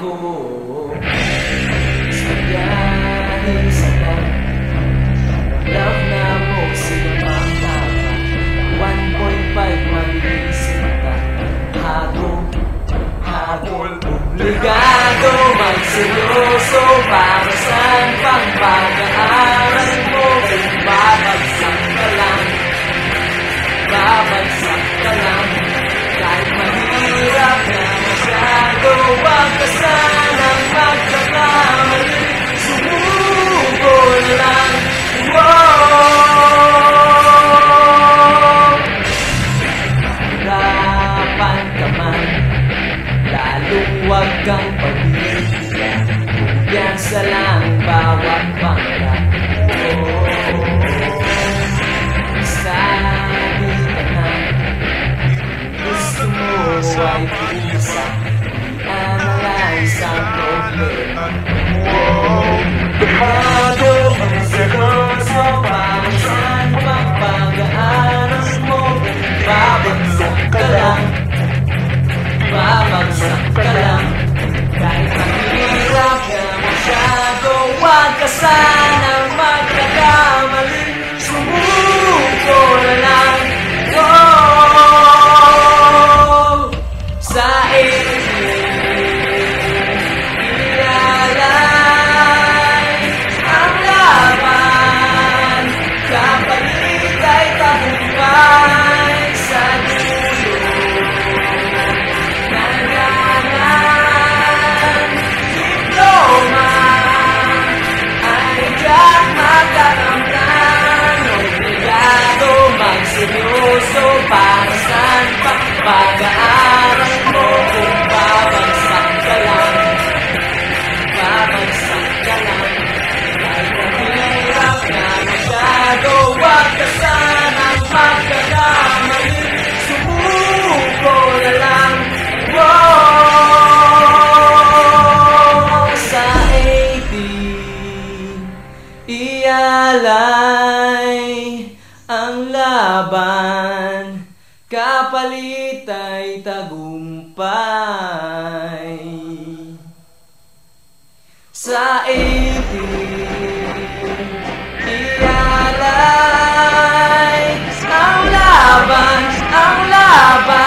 ko sa biyahe sa pag love na mo sila mga 1.5 mabilisin ka habol obligado magseryoso para saan pang pag-aaral mo babagsak ka lang kahit mahirap na masyado wag ka sanang magkakamali sumuko na lang hirapan ka man lalong wag kang pag-ibig kumpiyansa lang bawat pangkat ay pusa i-analyze ang problema Demado ang seryoso para saan pang pag-aaral mo babagsak ka lang kahit mahirap na masyado wag ka sanang magkakamali sumuko na lang sa ialay ang laban kapalit ay tagumpay sa dulo nangalan diploma ay diyak matatamtan obligado magseryoso para saan pa pag-aaral mo kung babagsak ka lang kahit mahirap na masyado wag ka sanang magkakamali sumuko na lang sa 18 ialay ang laban kapalit ay tagumpay sa 18 ialay ang laban